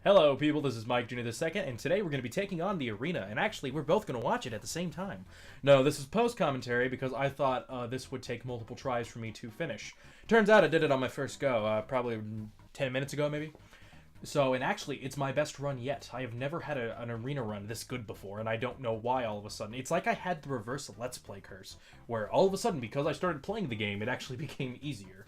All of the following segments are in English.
Hello people, this is Mike Jr. II, and today we're going to be taking on the arena, and actually we're both going to watch it at the same time. No, this is post-commentary because I thought this would take multiple tries for me to finish. Turns out I did it on my first go, probably 10 minutes ago maybe. So, and actually, it's my best run yet. I have never had an arena run this good before, and I don't know why all of a sudden. It's like I had the reverse Let's Play curse, where all of a sudden, because I started playing the game, it actually became easier.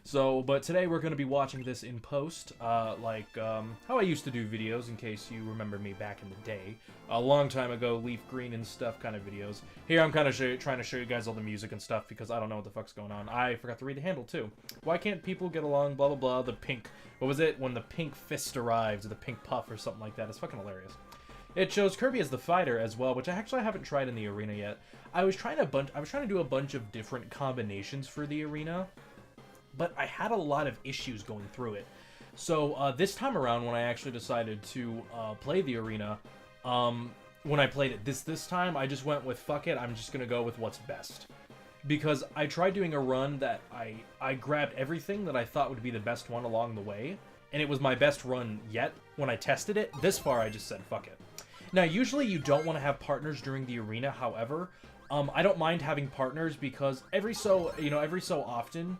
So, but today we're going to be watching this in post, how I used to do videos, in case you remember me back in the day. A long time ago, leaf green and stuff kind of videos. Here I'm kind of trying to show you guys all the music and stuff, because I don't know what the fuck's going on. I forgot to read the handle, too. Why can't people get along, blah blah blah, the pink... What was it? When the pink fist arrives, or the pink puff, or something like that. It's fucking hilarious. It shows Kirby as the fighter as well, which I haven't tried in the arena yet. I was trying to do a bunch of different combinations for the arena, but I had a lot of issues going through it. So this time around, when I actually decided to play the arena, when I played it this time, I just went with fuck it, I'm just gonna go with what's best. Because I tried doing a run that I grabbed everything that I thought would be the best one along the way, and it was my best run yet. When I tested it, this far I just said fuck it. Now usually you don't want to have partners during the arena, however, I don't mind having partners because every so often,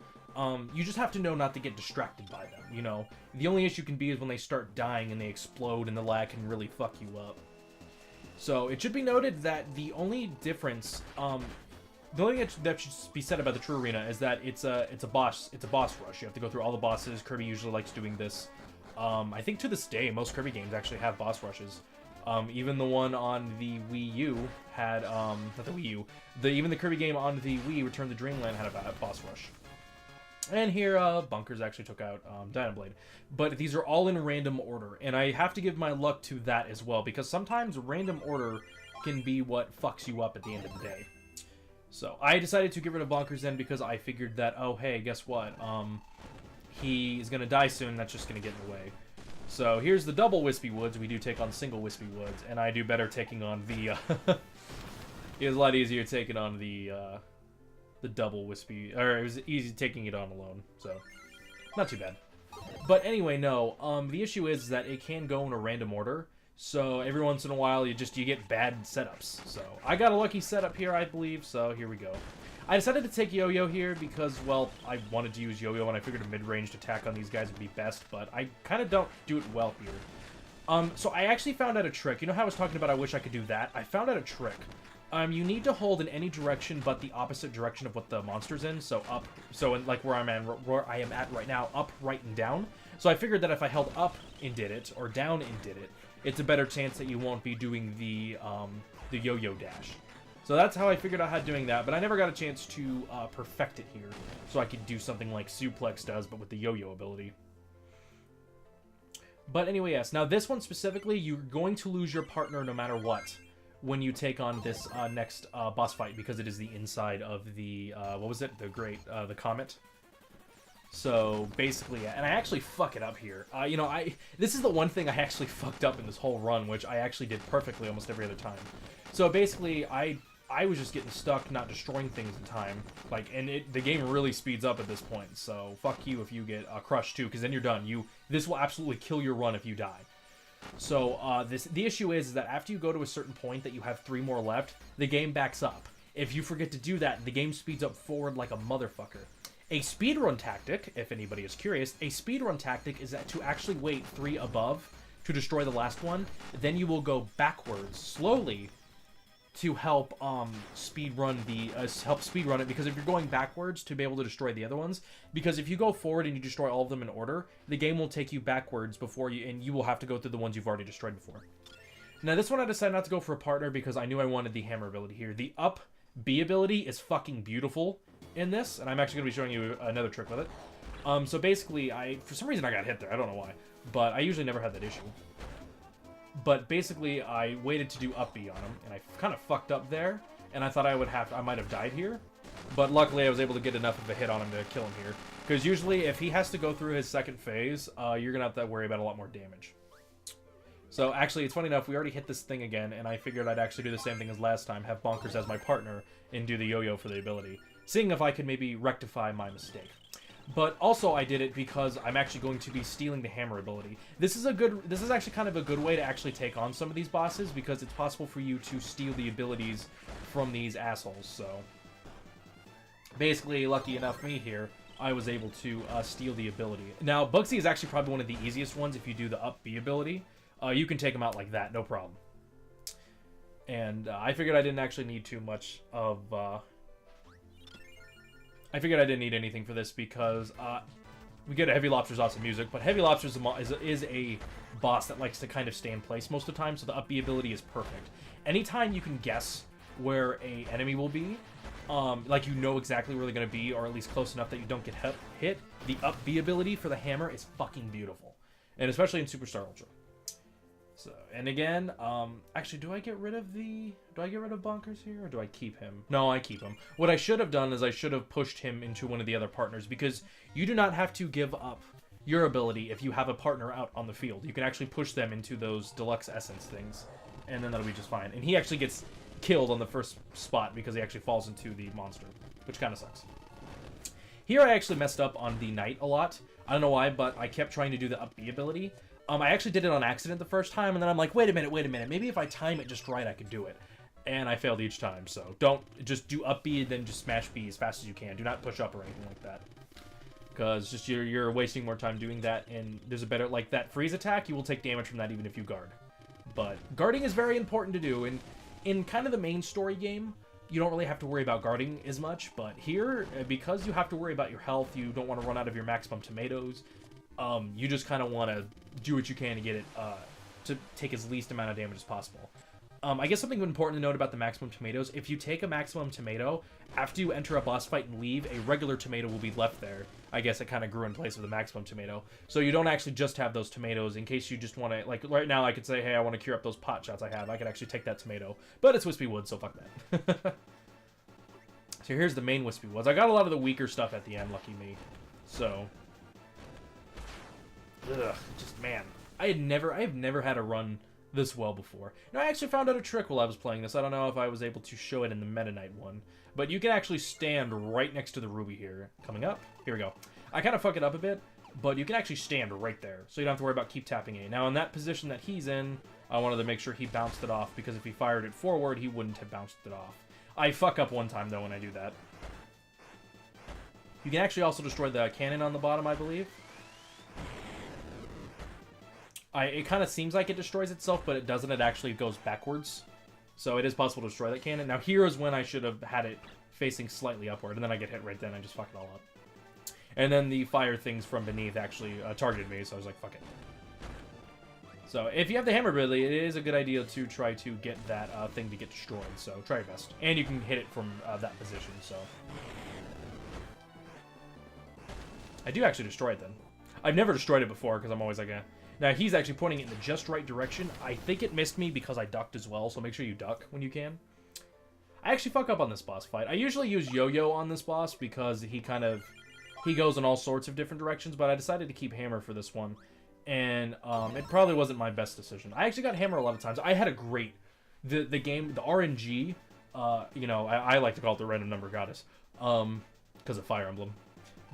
you just have to know not to get distracted by them, you know? The only issue can be is when they start dying and they explode and the lag can really fuck you up. So, it should be noted that the only difference, the only thing that should be said about the True Arena is that it's a boss rush. You have to go through all the bosses. Kirby usually likes doing this. I think to this day, most Kirby games actually have boss rushes. Even the one on the Wii U had, not the Wii U, even the Kirby game on the Wii, Return to Dreamland, had a boss rush. And here, Bunkers actually took out Dynablade. But these are all in random order, and I have to give my luck to that as well, because sometimes random order can be what fucks you up at the end of the day. So, I decided to get rid of Bunkers then because I figured that, oh hey, guess what, he's gonna die soon, that's just gonna get in the way. So, here's the double Wispy Woods, we do take on single Wispy Woods, and I do better taking on the, it was a lot easier taking on the double Wispy, or it was easy taking it on alone, so not too bad. But anyway, no, the issue is that it can go in a random order, so every once in a while you get bad setups. So I got a lucky setup here, I believe, so here we go. I decided to take Yo-Yo here because, well, I wanted to use Yo-Yo and I figured a mid-ranged attack on these guys would be best, but I kind of don't do it well here. So I actually found out a trick. You know how I was talking about I wish I could do that? I found out a trick. You need to hold in any direction but the opposite direction of what the monster's in, so up, so in, like where I am at right now, up, right, and down. So I figured that if I held up and did it, or down and did it, it's a better chance that you won't be doing the yo-yo dash. So that's how I figured out how doing that, but I never got a chance to perfect it here, so I could do something like Suplex does, but with the yo-yo ability. But anyway, yes, now this one specifically, you're going to lose your partner no matter what when you take on this next boss fight, because it is the inside of the, what was it? The Comet. So, basically, and I actually fuck it up here. You know, this is the one thing I actually fucked up in this whole run, which I actually did perfectly almost every other time. So, basically, I was just getting stuck, not destroying things in time. Like, and the game really speeds up at this point, so fuck you if you get crushed too, because then you're done. This will absolutely kill your run if you die. So, the issue is that after you go to a certain point that you have 3 more left, the game backs up. If you forget to do that, the game speeds up forward like a motherfucker. A speedrun tactic, if anybody is curious, a speedrun tactic is that to actually wait 3 above to destroy the last one, then you will go backwards, slowly, to help speedrun it, because if you're going backwards to be able to destroy the other ones, because if you go forward and you destroy all of them in order, the game will take you backwards before you, and you will have to go through the ones you've already destroyed before. Now this one I decided not to go for a partner because I knew I wanted the hammer ability here. The up B ability is fucking beautiful in this, and I'm actually going to be showing you another trick with it. So basically, for some reason I got hit there, I don't know why, but I usually never had that issue. But basically, I waited to do up B on him, and I kind of fucked up there, and I thought I might have died here. But luckily, I was able to get enough of a hit on him to kill him here. Because usually, if he has to go through his second phase, you're going to have to worry about a lot more damage. So actually, it's funny enough, we already hit this thing again, and I figured I'd actually do the same thing as last time, have Bonkers as my partner, and do the yo-yo for the ability. Seeing if I could maybe rectify my mistake. But also I did it because I'm actually going to be stealing the hammer ability. This is actually kind of a good way to actually take on some of these bosses, because it's possible for you to steal the abilities from these assholes. So basically, lucky enough me here, I was able to steal the ability. Now, Bugsy is actually probably one of the easiest ones if you do the up B ability. You can take him out like that, no problem. And I figured I didn't actually need too much of... I figured I didn't need anything for this because we get a Heavy Lobster's awesome music, but Heavy Lobster's is a boss that likes to kind of stay in place most of the time, so the up B ability is perfect. Anytime you can guess where a enemy will be, like you know exactly where they're going to be, or at least close enough that you don't get hit, the up B ability for the hammer is fucking beautiful. And especially in Superstar Ultra. So, and again, actually, do I get rid of Bonkers here, or do I keep him? No, I keep him. What I should have done is I should have pushed him into one of the other partners, because you do not have to give up your ability if you have a partner out on the field. You can actually push them into those deluxe essence things, and then that'll be just fine. And he actually gets killed on the first spot because he actually falls into the monster, which kind of sucks. Here I actually messed up on the knight a lot. I don't know why, but I kept trying to do the up B ability. I actually did it on accident the first time, and then I'm like, wait a minute. Maybe if I time it just right, I could do it. And I failed each time, so don't just do up B and then just smash B as fast as you can. Do not push up or anything like that. Because just you're wasting more time doing that, and there's a better, like that freeze attack, you will take damage from that even if you guard. But guarding is very important to do, and in kind of the main story game, you don't really have to worry about guarding as much, but here, because you have to worry about your health, you don't want to run out of your maximum tomatoes, you just kind of want to do what you can to get it, to take as least amount of damage as possible. I guess something important to note about the maximum tomatoes, if you take a maximum tomato, after you enter a boss fight and leave, a regular tomato will be left there. I guess it kind of grew in place of the maximum tomato. So you don't actually just have those tomatoes in case you just want to, like right now I could say, hey, I want to cure up those pot shots I have. I could actually take that tomato. But it's Wispy Wood, so fuck that. So here's the main Wispy Woods. I got a lot of the weaker stuff at the end, lucky me. So... ugh, just, man. I have never had a run this well before. Now, I actually found out a trick while I was playing this. I don't know if I was able to show it in the Meta Knight one. But you can actually stand right next to the ruby here. Coming up. Here we go. I kind of fuck it up a bit, but you can actually stand right there. So you don't have to worry about keep tapping A. Now, in that position that he's in, I wanted to make sure he bounced it off, because if he fired it forward, he wouldn't have bounced it off. I fuck up one time, though, when I do that. You can actually also destroy the cannon on the bottom, I believe. It kind of seems like it destroys itself, but it doesn't. It actually goes backwards. So it is possible to destroy that cannon. Now here is when I should have had it facing slightly upward, and then I get hit right then. I just fuck it all up. And then the fire things from beneath actually targeted me, so I was like, fuck it. So if you have the hammer ability, it is a good idea to try to get that thing to get destroyed. So try your best. And you can hit it from that position, so... I do actually destroy it then. I've never destroyed it before, because I'm always like, eh. Now, he's actually pointing it in the just right direction. I think it missed me because I ducked as well, so make sure you duck when you can. I actually fuck up on this boss fight. I usually use Yo-Yo on this boss because he goes in all sorts of different directions, but I decided to keep Hammer for this one. And it probably wasn't my best decision. I actually got Hammer a lot of times. I had a great... The game, the RNG, you know, I like to call it the random number goddess, because of Fire Emblem.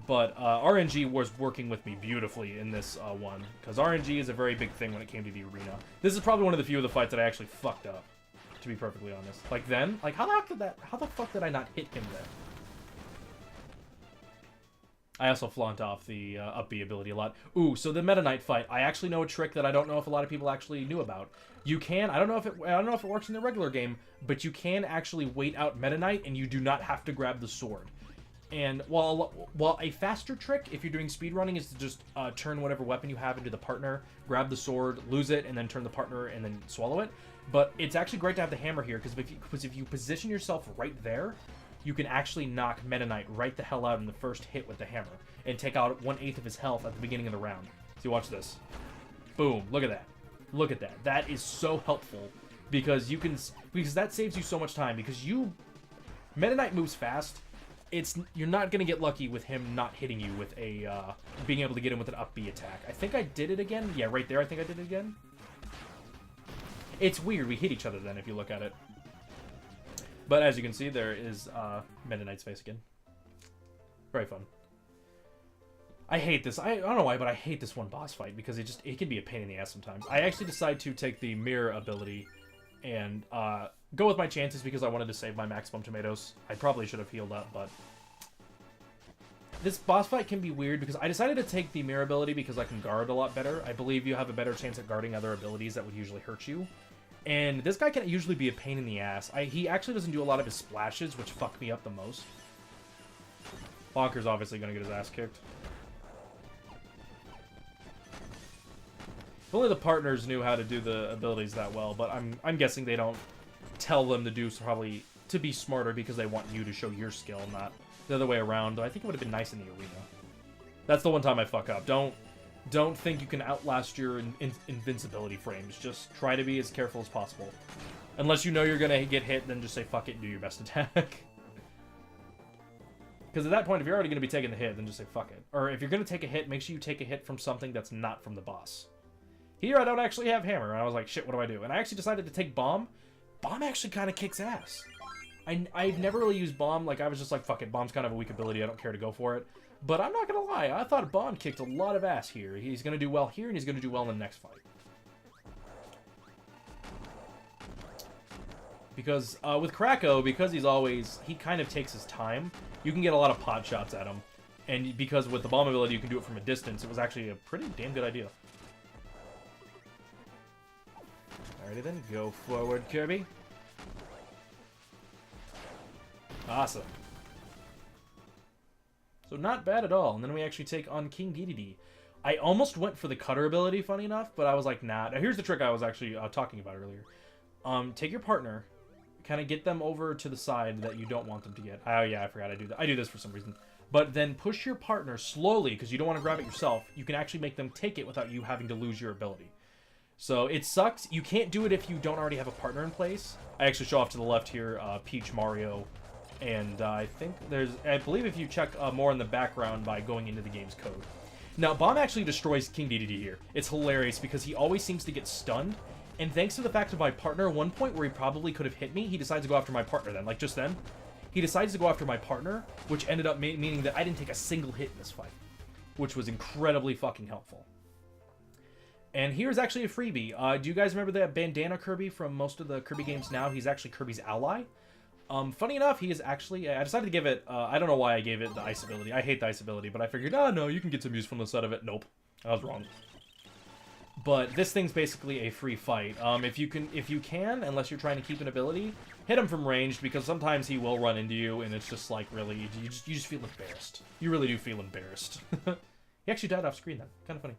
But RNG was working with me beautifully in this one, because RNG is a very big thing when it came to the arena. This is probably one of the few of the fights that I actually fucked up, to be perfectly honest. Like then, like how the fuck did I not hit him then? I also flaunt off the up B ability a lot. Ooh, so the Meta Knight fight, I actually know a trick that I don't know if a lot of people actually knew about. You can, I don't know if it works in the regular game, but you can actually wait out Meta Knight and you do not have to grab the sword. And while a faster trick, if you're doing speedrunning, is to just turn whatever weapon you have into the partner, grab the sword, lose it, and then turn the partner and then swallow it. But it's actually great to have the hammer here, because if you position yourself right there, you can actually knock Meta Knight right the hell out in the first hit with the hammer, and take out 1/8 of his health at the beginning of the round. See, watch this. Boom, look at that. Look at that. That is so helpful, because that saves you so much time, because Meta Knight moves fast. You're not gonna get lucky with him not hitting you with a being able to get him with an up B attack. I think I did it again. Yeah, right there. I think I did it again. It's weird. We hit each other then if you look at it. But as you can see, there is Meta Knight's face again. Very fun. I hate this. I don't know why, but I hate this one boss fight because it can be a pain in the ass sometimes. I actually decide to take the mirror ability and go with my chances because I wanted to save my maximum tomatoes. I probably should have healed up, but this boss fight can be weird because I decided to take the mirror ability because I can guard a lot better. I believe you have a better chance at guarding other abilities that would usually hurt you. And this guy can usually be a pain in the ass. He actually doesn't do a lot of his splashes, which fuck me up the most. Bonker's obviously going to get his ass kicked. If only the partners knew how to do the abilities that well, but I'm guessing they don't tell them to do so, probably to be smarter because they want you to show your skill, not the other way around. Though I think it would have been nice in the arena. That's the one time I fuck up. Don't think you can outlast your invincibility frames. Just try to be as careful as possible. Unless you know you're gonna get hit, then just say fuck it and do your best attack. Because at that point, if you're already gonna be taking the hit, then just say fuck it. Or if you're gonna take a hit, make sure you take a hit from something that's not from the boss. Here, I don't actually have hammer, and I was like, shit, what do I do? And I actually decided to take bomb. Bomb actually kind of kicks ass. I've never really used bomb. Like, I was just like, fuck it, bomb's kind of a weak ability. I don't care to go for it. But I'm not going to lie. I thought bomb kicked a lot of ass here. He's going to do well here, and he's going to do well in the next fight. Because with Kracko, because he kind of takes his time, you can get a lot of pot shots at him. And because with the bomb ability, you can do it from a distance, it was actually a pretty damn good idea. Alrighty then, go forward, Kirby. Awesome. So not bad at all. And then we actually take on King Dedede. I almost went for the cutter ability, funny enough, but I was like, nah. Now, here's the trick I was actually talking about earlier. Take your partner, kind of get them over to the side that you don't want them to get. Oh yeah, I forgot I do that. I do this for some reason. But then push your partner slowly, because you don't want to grab it yourself. You can actually make them take it without you having to lose your ability. So it sucks. You can't do it if you don't already have a partner in place. I actually show off to the left here, Peach, Mario, and I believe if you check more in the background by going into the game's code. Now, Bomb actually destroys King Dedede here. It's hilarious because he always seems to get stunned, and thanks to the fact of my partner, one point where he probably could have hit me, he decides to go after my partner then, like just then. He decides to go after my partner, which ended up meaning that I didn't take a single hit in this fight, which was incredibly fucking helpful. And here's actually a freebie. Do you guys remember that bandana Kirby from most of the Kirby games now? He's actually Kirby's ally. Funny enough, he is actually... I decided to give it... I don't know why I gave it the ice ability. I hate the ice ability, but I figured, oh, no, you can get some usefulness out of it. Nope. I was wrong. But this thing's basically a free fight. If you can, unless you're trying to keep an ability, hit him from range, because sometimes he will run into you, and it's just like, really, you just feel embarrassed. You really do feel embarrassed. He actually died off screen then. Kind of funny.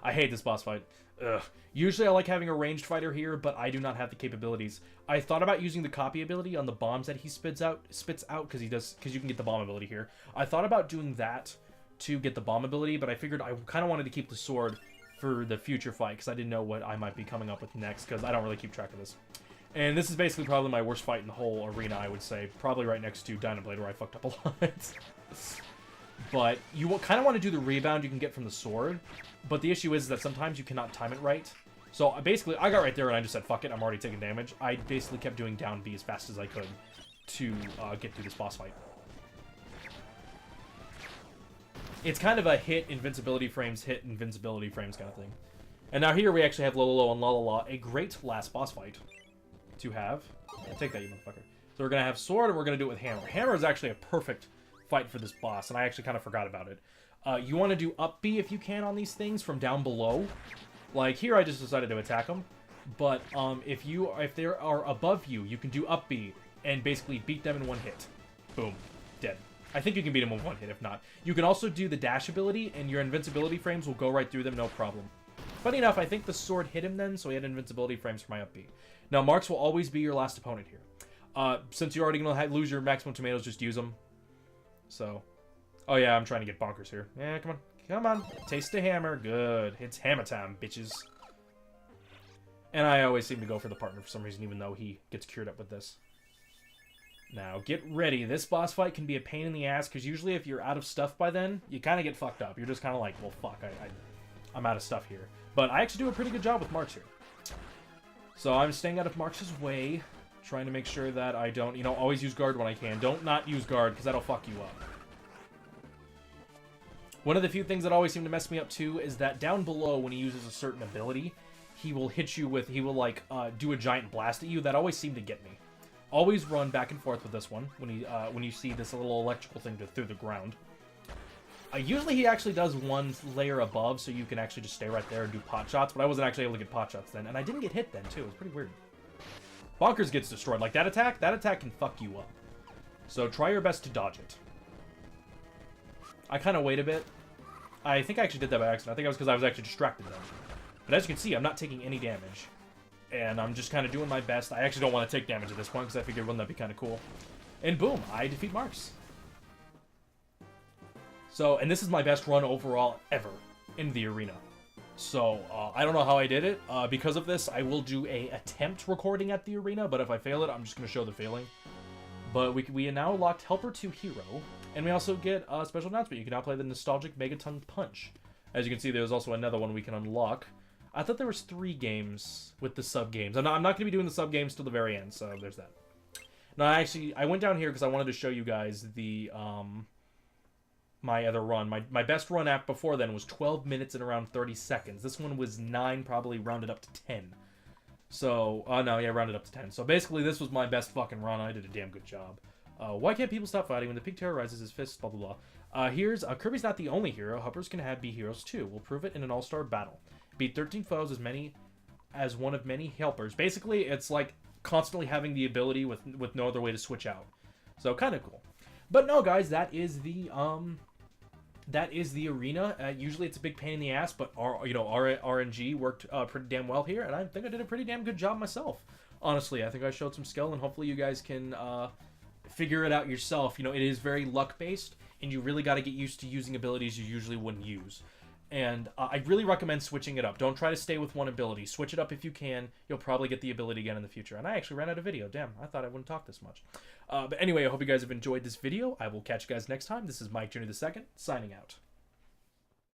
I hate this boss fight. Ugh. Usually I like having a ranged fighter here, but I do not have the capabilities. I thought about using the copy ability on the bombs that he spits out, because you can get the bomb ability here. I thought about doing that to get the bomb ability, but I figured I kind of wanted to keep the sword for the future fight, because I didn't know what I might be coming up with next, because I don't really keep track of this. And this is basically probably my worst fight in the whole arena, I would say. Probably right next to Dynablade, where I fucked up a lot. But you kind of want to do the rebound you can get from the sword. But the issue is that sometimes you cannot time it right. So basically, I got right there and I just said, fuck it, I'm already taking damage. I basically kept doing down B as fast as I could to get through this boss fight. It's kind of a hit invincibility frames kind of thing. And now here we actually have Lolo and Lalala, a great last boss fight to have. Yeah, take that, you motherfucker. So we're going to have sword and we're going to do it with hammer. Hammer is actually a perfect fight for this boss, and I actually kind of forgot about it. You want to do up B if you can on these things from down below. Like here I just decided to attack them. But if they are above you, you can do up B and basically beat them in one hit. Boom. Dead. I think you can beat them with one hit if not. You can also do the dash ability and your invincibility frames will go right through them, no problem. Funny enough, I think the sword hit him then, so he had invincibility frames for my up B. Now Marks will always be your last opponent here. Since you're already going to lose your maximum tomatoes, just use them. So... Oh yeah, I'm trying to get bonkers here. Yeah, come on. Come on. Taste the hammer. Good. It's hammer time, bitches. And I always seem to go for the partner for some reason, even though he gets cured up with this. Now, get ready. This boss fight can be a pain in the ass, because usually if you're out of stuff by then, you kind of get fucked up. You're just kind of like, well, fuck, I'm out of stuff here. But I actually do a pretty good job with Marks here. So I'm staying out of Marks' way, trying to make sure that I don't, always use guard when I can. Don't not use guard, because that'll fuck you up. One of the few things that always seem to mess me up too is that down below when he uses a certain ability, he will hit you with, he will like do a giant blast at you. That always seemed to get me. Always run back and forth with this one when you see this little electrical thing through the ground. Usually he actually does one layer above, so you can actually just stay right there and do pot shots, but I wasn't actually able to get pot shots then, and I didn't get hit then too. It was pretty weird. Bonkers gets destroyed. Like that attack can fuck you up. So try your best to dodge it. I kind of wait a bit. I think I actually did that by accident. I think it was because I was actually distracted then. But as you can see, I'm not taking any damage. And I'm just kind of doing my best. I actually don't want to take damage at this point because I figured wouldn't that be kind of cool. And boom, I defeat Marks. So, and this is my best run overall ever in the arena. So, I don't know how I did it. Because of this, I will do a attempt recording at the arena, but if I fail it, I'm just going to show the failing. But we now locked Helper 2 Hero, and we also get a special announcement. You can now play the nostalgic Megaton Punch. As you can see, there's also another one we can unlock. I thought there was 3 games with the sub-games. I'm not going to be doing the sub-games till the very end, so there's that. No, I went down here because I wanted to show you guys the, my other run. My best run app before then was 12 minutes and around 30 seconds. This one was 9, probably rounded up to 10. So, no, yeah, rounded up to 10. So basically, this was my best fucking run. I did a damn good job. Why can't people stop fighting when the pig terrorizes his fists, blah, blah, blah. Here's, Kirby's not the only hero. Hoppers can be heroes too. We'll prove it in an all-star battle. Beat 13 foes as one of many helpers. Basically, it's like constantly having the ability with no other way to switch out. So, kind of cool. But no, guys, that is the arena. Usually it's a big pain in the ass, but RNG worked pretty damn well here, and I think I did a pretty damn good job myself. Honestly, I think I showed some skill, and hopefully you guys can figure it out yourself. You know, it is very luck-based, and you really got to get used to using abilities you usually wouldn't use. And I really recommend switching it up. Don't try to stay with one ability. Switch it up if you can. You'll probably get the ability again in the future. And I actually ran out of video. Damn, I thought I wouldn't talk this much. But anyway, I hope you guys have enjoyed this video. I will catch you guys next time. This is Mike Jr. II, signing out.